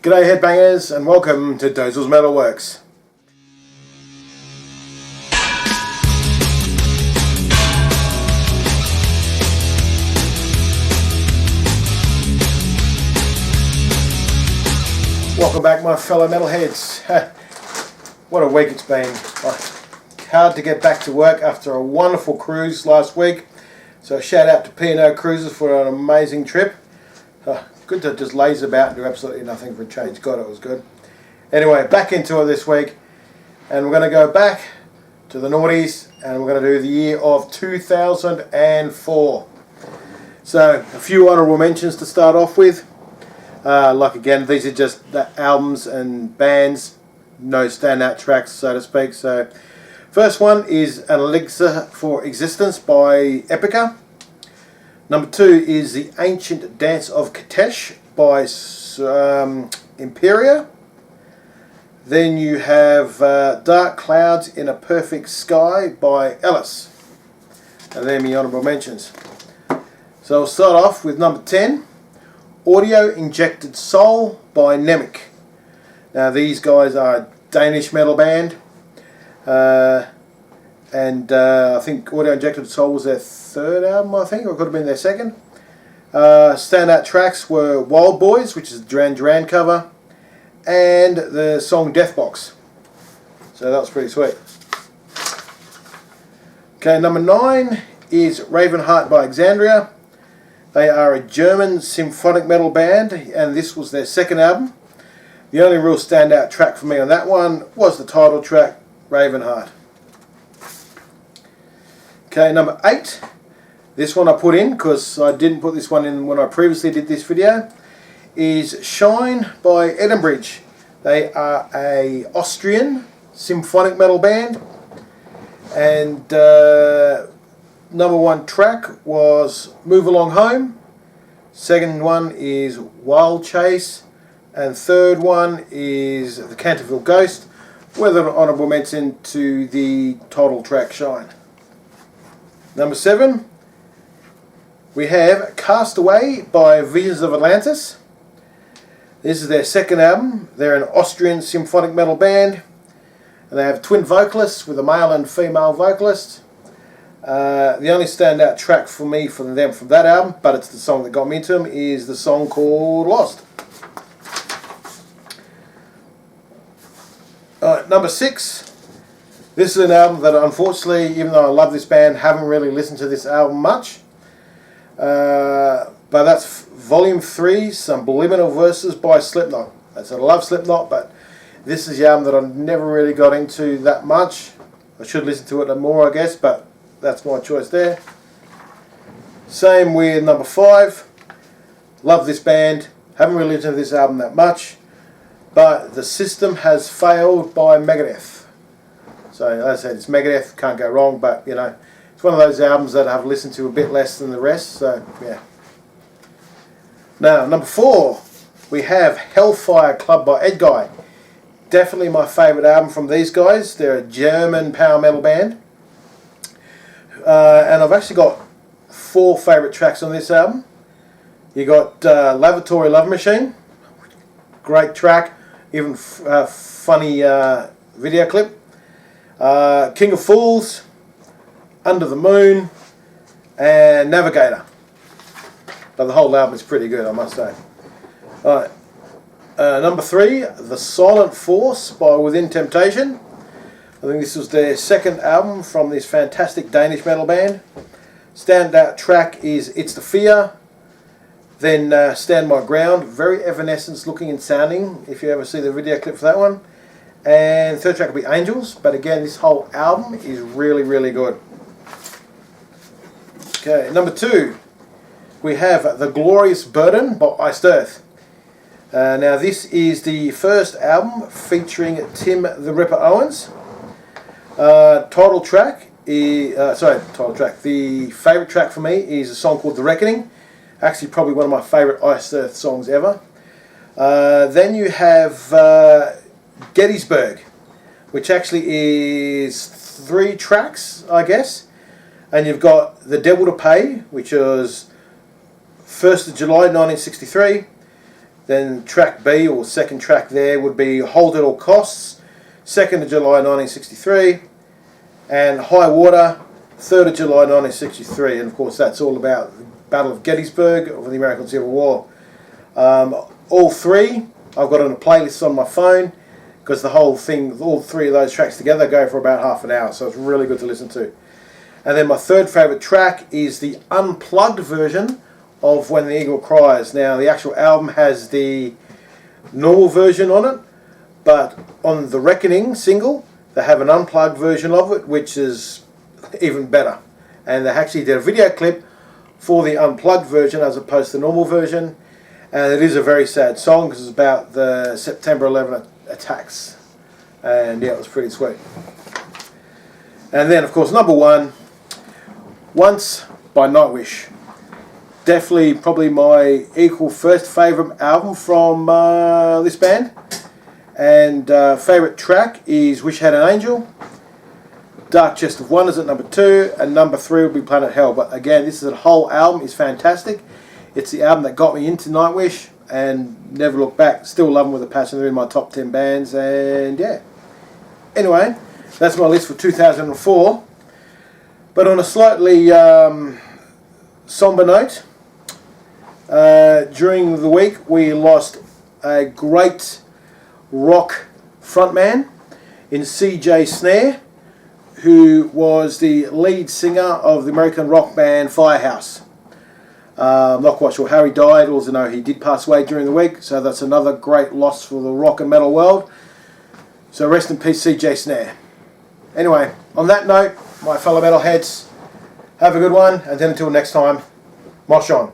G'day headbangers and welcome to Dozel's Metalworks. Welcome back my fellow metalheads. What a week it's been. Hard to get back to work after a wonderful cruise last week. So shout out to P&O Cruises for an amazing trip. Good to just laze about and do absolutely nothing for a change. God, it was good. Anyway, back into it this week. And we're going to go back to the noughties and we're going to do the year of 2004. So, a few honourable mentions to start off with. Like again, these are just the albums and bands. No standout tracks, so to speak. So, first one is An Elixir for Existence by Epica. Number 2 is The Ancient Dance of Katesh by Imperia. Then you have Dark Clouds in a Perfect Sky by Ellis. And they're my honourable mentions. So I'll start off with number 10, Audio Injected Soul by Nemec. Now these guys are a Danish metal band. I think Audio Injected Soul was their third album, I think, or it could have been their second. Standout tracks were Wild Boys, which is a Duran Duran cover, and the song Deathbox. So that was pretty sweet. Okay, number 9 is Ravenheart by Exandria. They are a German symphonic metal band, and this was their second album. The only real standout track for me on that one was the title track, Ravenheart. Okay, number 8, this one I put in because I didn't put this one in when I previously did this video, is Shine by Edenbridge. They are a Austrian symphonic metal band, and number 1 track was Move Along Home, second one is Wild Chase, and third one is The Canterville Ghost, with an honourable mention to the title track Shine. Number 7, we have Castaway by Visions of Atlantis. This is their second album. They're an Austrian symphonic metal band, and they have twin vocalists with a male and female vocalist. The only standout track for me from them from that album, but it's the song that got me into them, is the song called Lost. Number 6. This is an album that unfortunately, even though I love this band, haven't really listened to this album much. But that's Volume 3, Subliminal Verses by Slipknot. I said I love Slipknot, but this is the album that I never really got into that much. I should listen to it more, I guess, but that's my choice there. Same with number 5. Love this band. Haven't really listened to this album that much. But The System Has Failed by Megadeth. So as I said, it's Megadeth, can't go wrong, but you know, it's one of those albums that I've listened to a bit less than the rest, so yeah. Now, number 4, we have Hellfire Club by Edguy. Definitely my favourite album from these guys. They're a German power metal band. And I've actually got 4 favourite tracks on this album. You got Lavatory Love Machine, great track, even funny video clip. King of Fools, Under the Moon, and Navigator. But the whole album is pretty good, I must say. Alright, number 3, The Silent Force by Within Temptation. I think this was their second album from this fantastic Danish metal band. Standout track is It's the Fear. Then Stand My Ground, very Evanescence looking and sounding, if you ever see the video clip for that one. And third track will be Angels, but again this whole album is really, really good. Okay, number 2, we have The Glorious Burden by Iced Earth. Now this is the first album featuring Tim the Ripper Owens. Title track, the favourite track for me is a song called The Reckoning. Actually probably one of my favourite Iced Earth songs ever. Then you have Gettysburg, which actually is 3 tracks, I guess. And you've got The Devil to Pay, which was 1st of July 1963. Then track B, or second track there, would be Hold at All Costs, 2nd of July 1963, and High Water, 3rd of July 1963, and of course that's all about the Battle of Gettysburg of the American Civil War. All three I've got on a playlist on my phone, because the whole thing, all three of those tracks together go for about half an hour, so it's really good to listen to. And then my third favourite track is the unplugged version of When the Eagle Cries. Now the actual album has the normal version on it, but on the Reckoning single they have an unplugged version of it, which is even better. And they actually did a video clip for the unplugged version as opposed to the normal version. And it is a very sad song because it's about the September 11 attacks. And yeah, it was pretty sweet. And then of course number one, Once by Nightwish. Definitely probably my equal first favourite album from this band. And favourite track is Wish I Had an Angel. Dark Chest of Wonders at number 2, and number 3 will be Planet Hell. But again, this is a whole album, is fantastic. It's the album that got me into Nightwish, and never look back. Still love them with a passion. They're in my top 10 bands, and yeah. Anyway, that's my list for 2004. But on a slightly somber note, during the week we lost a great rock frontman in CJ Snare, who was the lead singer of the American rock band Firehouse. I'm not quite sure how he died, also know he did pass away during the week, so that's another great loss for the rock and metal world. So rest in peace, CJ Snare. Anyway, on that note, my fellow metalheads, have a good one, and then until next time, mosh on.